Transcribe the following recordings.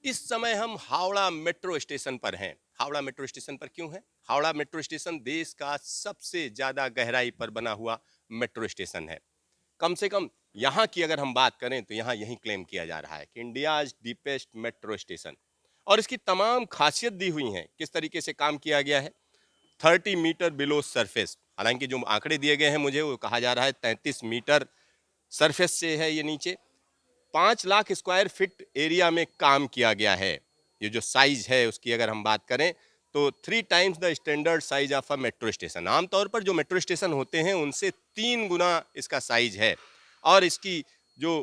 इस समय हम हावड़ा मेट्रो स्टेशन पर हैं। हावड़ा मेट्रो स्टेशन पर क्यों है? हावड़ा मेट्रो स्टेशन देश का सबसे ज्यादा गहराई पर बना हुआ मेट्रो स्टेशन है। कम से कम यहाँ की अगर हम बात करें तो यहाँ यही क्लेम किया जा रहा है कि इंडियाज डीपेस्ट मेट्रो स्टेशन। और इसकी तमाम खासियत दी हुई हैं, किस तरीके से काम किया गया है। 30 मीटर बिलो सरफेस, हालांकि जो आंकड़े दिए गए हैं मुझे वो कहा जा रहा है 33 मीटर सरफेस से है ये नीचे। 5 लाख स्क्वायर फीट एरिया में काम किया गया है। ये जो साइज है उसकी अगर हम बात करें तो 3 times the standard size of a metro station. आमतौर पर जो मेट्रो स्टेशन होते हैं उनसे 3 गुना इसका साइज है। और इसकी जो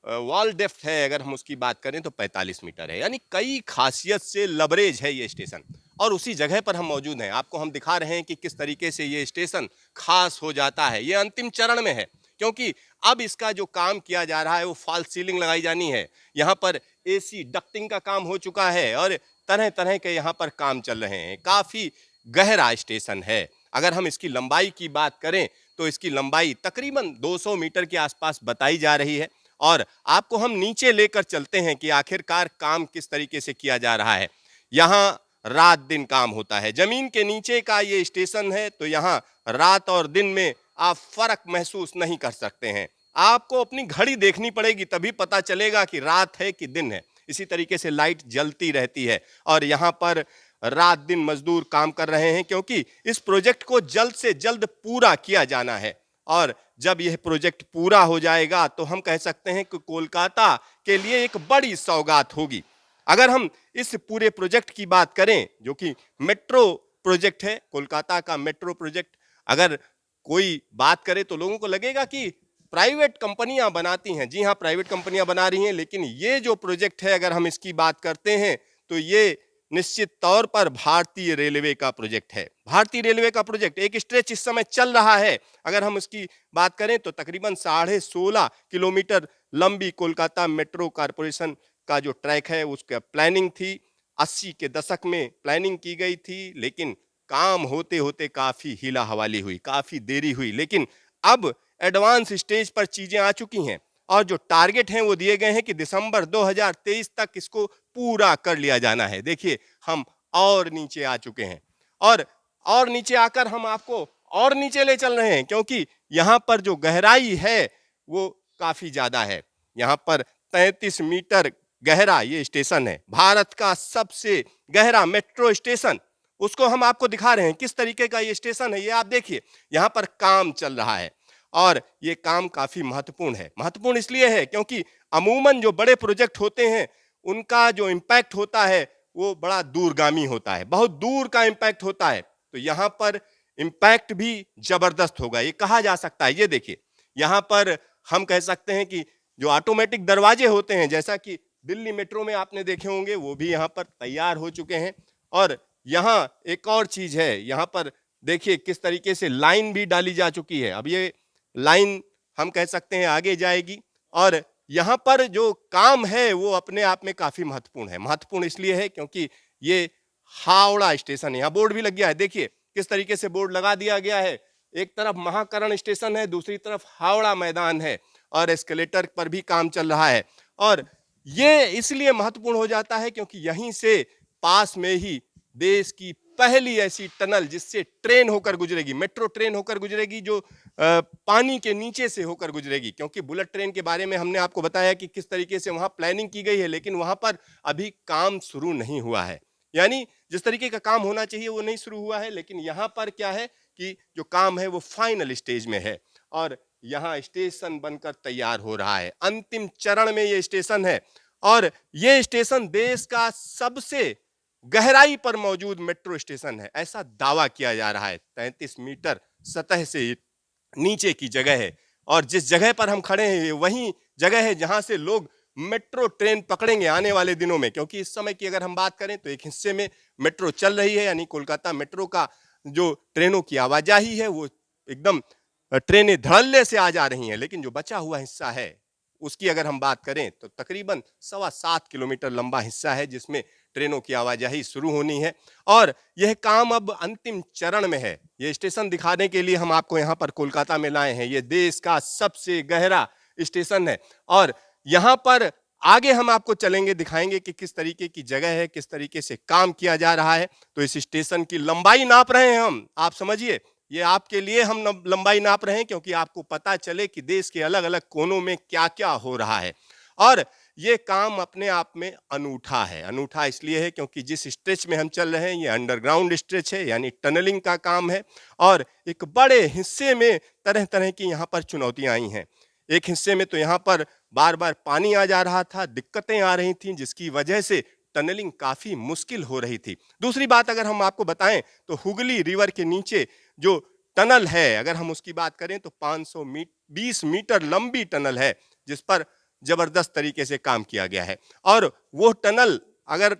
वॉल डेप्थ है अगर हम उसकी बात करें तो 45 मीटर है। यानी कई खासियत से लबरेज है ये स्टेशन। और उसी जगह पर हम मौजूद हैं, आपको हम दिखा रहे हैं कि किस तरीके से ये स्टेशन खास हो जाता है। ये अंतिम चरण में है क्योंकि अब इसका जो काम किया जा रहा है वो फॉल्स सीलिंग लगाई जानी है। यहाँ पर एसी डक्टिंग का काम हो चुका है और तरह तरह के यहाँ पर काम चल रहे हैं। काफी गहरा स्टेशन है। अगर हम इसकी लंबाई की बात करें तो इसकी लंबाई तकरीबन 200 मीटर के आसपास बताई जा रही है। और आपको हम नीचे लेकर चलते हैं कि आखिरकार काम किस तरीके से किया जा रहा है। यहाँ रात दिन काम होता है। जमीन के नीचे का ये स्टेशन है तो यहाँ रात और दिन में आप फर्क महसूस नहीं कर सकते हैं। आपको अपनी घड़ी देखनी पड़ेगी तभी पता चलेगा कि रात है कि दिन है। इसी तरीके से लाइट जलती रहती है और यहाँ पर रात दिन मजदूर काम कर रहे हैं क्योंकि इस प्रोजेक्ट को जल्द से जल्द पूरा किया जाना है। और जब यह प्रोजेक्ट पूरा हो जाएगा तो हम कह सकते हैं कि कोलकाता के लिए एक बड़ी सौगात होगी। अगर हम इस पूरे प्रोजेक्ट की बात करें जो कि मेट्रो प्रोजेक्ट है, कोलकाता का मेट्रो प्रोजेक्ट, अगर कोई बात करे तो लोगों को लगेगा कि प्राइवेट कंपनियां बनाती हैं। जी हाँ, प्राइवेट कंपनियां बना रही हैं, लेकिन ये जो प्रोजेक्ट है अगर हम इसकी बात करते हैं तो ये निश्चित तौर पर भारतीय रेलवे का प्रोजेक्ट है। भारतीय रेलवे का प्रोजेक्ट एक स्ट्रेच इस समय चल रहा है। अगर हम इसकी बात करें तो तकरीबन 16.5 किलोमीटर लंबी कोलकाता मेट्रो कॉरपोरेशन का जो ट्रैक है उसका प्लानिंग थी। 80 के दशक में प्लानिंग की गई थी, लेकिन काम होते होते काफी हिला हवाली हुई, काफी देरी हुई। लेकिन अब एडवांस स्टेज पर चीजें आ चुकी हैं और जो टारगेट हैं वो दिए गए हैं कि दिसंबर 2023 तक इसको पूरा कर लिया जाना है। देखिए हम और नीचे आ चुके हैं और नीचे आकर हम आपको और नीचे ले चल रहे हैं क्योंकि यहाँ पर जो गहराई है वो काफी ज्यादा है। यहाँ पर 33 मीटर गहरा ये स्टेशन है। भारत का सबसे गहरा मेट्रो स्टेशन, उसको हम आपको दिखा रहे हैं किस तरीके का ये स्टेशन है। ये आप देखिए, यहाँ पर काम चल रहा है और ये काम काफी महत्वपूर्ण है। महत्वपूर्ण इसलिए है क्योंकि अमूमन जो बड़े प्रोजेक्ट होते हैं उनका जो इम्पैक्ट होता है वो बड़ा दूरगामी होता है, बहुत दूर का इम्पैक्ट होता है। तो यहाँ पर इम्पैक्ट भी जबरदस्त होगा, ये कहा जा सकता है। ये देखिए, यहाँ पर हम कह सकते हैं कि जो ऑटोमेटिक दरवाजे होते हैं, जैसा कि दिल्ली मेट्रो में आपने देखे होंगे, वो भी यहाँ पर तैयार हो चुके हैं। और यहाँ एक और चीज है, यहाँ पर देखिए किस तरीके से लाइन भी डाली जा चुकी है। अब ये लाइन हम कह सकते हैं आगे जाएगी और यहाँ पर जो काम है वो अपने आप में काफी महत्वपूर्ण है। महत्वपूर्ण इसलिए है क्योंकि ये हावड़ा स्टेशन है। यहाँ बोर्ड भी लग गया है, देखिए किस तरीके से बोर्ड लगा दिया गया है। एक तरफ महाकरण स्टेशन है, दूसरी तरफ हावड़ा मैदान है और एस्केलेटर पर भी काम चल रहा है। और ये इसलिए महत्वपूर्ण हो जाता है क्योंकि यहीं से पास में ही देश की पहली ऐसी टनल जिससे ट्रेन होकर गुजरेगी, मेट्रो ट्रेन होकर गुजरेगी, जो पानी के नीचे से होकर गुजरेगी। क्योंकि बुलेट ट्रेन के बारे में हमने आपको बताया कि किस तरीके से वहां प्लानिंग की गई है, लेकिन वहां पर अभी काम शुरू नहीं हुआ है। यानी जिस तरीके का काम होना चाहिए वो नहीं शुरू हुआ है, लेकिन यहाँ पर क्या है कि जो काम है वो फाइनल स्टेज में है और यहाँ स्टेशन बनकर तैयार हो रहा है। अंतिम चरण में ये स्टेशन है और ये स्टेशन देश का सबसे गहराई पर मौजूद मेट्रो स्टेशन है, ऐसा दावा किया जा रहा है। 33 मीटर सतह से नीचे की जगह है और जिस जगह पर हम खड़े हैं वही जगह है जहां से लोग मेट्रो ट्रेन पकड़ेंगे आने वाले दिनों में। क्योंकि इस समय की अगर हम बात करें तो एक हिस्से में मेट्रो चल रही है, यानी कोलकाता मेट्रो का जो ट्रेनों की आवाजाही है वो एकदम ट्रेनें धड़ल्ले से आ जा रही हैं। लेकिन जो बचा हुआ हिस्सा है उसकी अगर हम बात करें तो तकरीबन 7.25 किलोमीटर लंबा हिस्सा है जिसमें ट्रेनों की आवाजाही शुरू होनी है और यह काम अब अंतिम चरण में है। ये स्टेशन दिखाने के लिए हम आपको यहाँ पर कोलकाता में लाए हैं। ये देश का सबसे गहरा स्टेशन है और यहाँ पर आगे हम आपको चलेंगे, दिखाएंगे कि किस तरीके की जगह है, किस तरीके से काम किया जा रहा है। तो इस स्टेशन की लंबाई नाप रहे हैं हम, आप समझिए, ये आपके लिए हम लंबाई नाप रहे हैं क्योंकि आपको पता चले कि देश के अलग अलग कोनों में क्या क्या हो रहा है। और ये काम अपने आप में अनूठा है। अनूठा इसलिए है क्योंकि जिस स्ट्रेच में हम चल रहे हैं ये अंडरग्राउंड स्ट्रेच है, यानी टनलिंग का काम है। और एक बड़े हिस्से में तरह तरह की यहाँ पर चुनौतियां आई हैं। एक हिस्से में तो यहाँ पर बार बार पानी आ जा रहा था, दिक्कतें आ रही थीं, जिसकी वजह से टनलिंग काफी मुश्किल हो रही थी। दूसरी बात अगर हम आपको बताएं तो हुगली रिवर के नीचे जो टनल है, अगर हम उसकी बात करें तो 520 मीटर लंबी टनल है, जिस पर जबरदस्त तरीके से काम किया गया है। और वो टनल अगर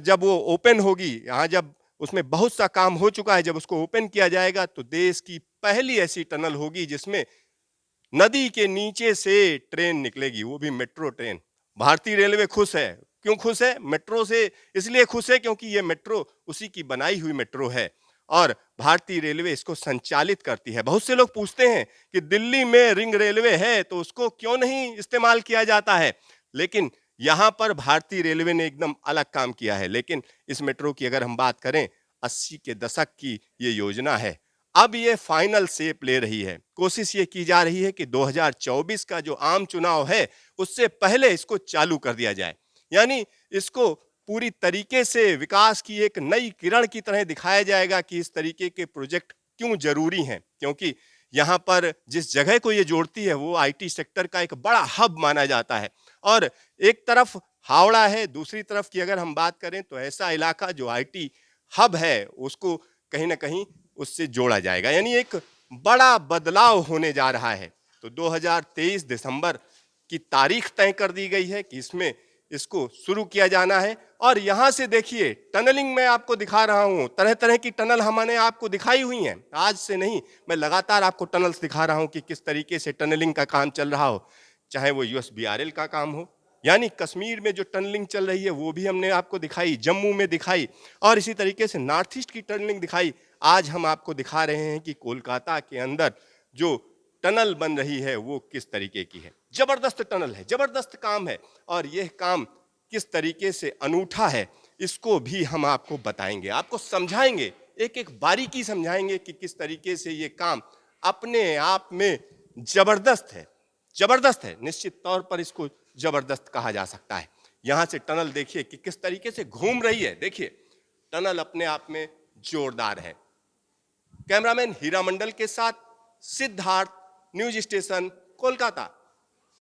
जब वो ओपन होगी, यहाँ जब उसमें बहुत सा काम हो चुका है, जब उसको ओपन किया जाएगा तो देश की पहली ऐसी टनल होगी जिसमें नदी के नीचे से ट्रेन निकलेगी, वो भी मेट्रो ट्रेन। भारतीय रेलवे खुश है। क्यों खुश है? मेट्रो से इसलिए खुश है क्योंकि ये मेट्रो उसी की बनाई हुई मेट्रो है और भारतीय रेलवे इसको संचालित करती है। बहुत से लोग पूछते हैं कि दिल्ली में रिंग रेलवे है तो उसको क्यों नहीं इस्तेमाल किया जाता है, लेकिन यहां पर भारतीय रेलवे ने एकदम अलग काम किया है। लेकिन इस मेट्रो की अगर हम बात करें, 80 के दशक की ये योजना है, अब ये फाइनल शेप ले रही है। कोशिश ये की जा रही है कि 2024 का जो आम चुनाव है उससे पहले इसको चालू कर दिया जाए, यानी इसको पूरी तरीके से विकास की एक नई किरण की तरह दिखाया जाएगा कि इस तरीके के प्रोजेक्ट क्यों जरूरी हैं। क्योंकि यहाँ पर जिस जगह को ये जोड़ती है वो आईटी सेक्टर का एक बड़ा हब माना जाता है। और एक तरफ हावड़ा है, दूसरी तरफ की अगर हम बात करें तो ऐसा इलाका जो आईटी हब है उसको कहीं ना कहीं उससे जोड़ा जाएगा, यानी एक बड़ा बदलाव होने जा रहा है। तो 2023 दिसंबर की तारीख तय कर दी गई है कि इसमें इसको शुरू किया जाना है। और यहां से देखिए टनलिंग मैं आपको दिखा रहा हूं, तरह तरह की टनल हमने आपको दिखाई हुई हैं, आज से नहीं, मैं लगातार आपको टनल्स दिखा रहा हूं कि किस तरीके से टनलिंग का काम चल रहा हो। चाहे वो यूएसबीआरएल का काम हो, यानी कश्मीर में जो टनलिंग चल रही है वो भी हमने आपको दिखाई, जम्मू में दिखाई, और इसी तरीके से नॉर्थ ईस्ट की टनलिंग दिखाई। आज हम आपको दिखा रहे हैं कि कोलकाता के अंदर जो टनल बन रही है वो किस तरीके की है। जबरदस्त टनल है, जबरदस्त काम है, और यह काम किस तरीके से अनूठा है इसको भी हम आपको बताएंगे, आपको समझाएंगे, एक एक बारीकी समझाएंगे कि किस तरीके से ये काम अपने आप में जबरदस्त है। जबरदस्त है, निश्चित तौर पर इसको जबरदस्त कहा जा सकता है। यहां से टनल देखिए कि किस तरीके से घूम रही है, देखिए टनल अपने आप में जोरदार है। कैमरामैन हीरा मंडल के साथ सिद्धार्थ, न्यूज स्टेशन, कोलकाता।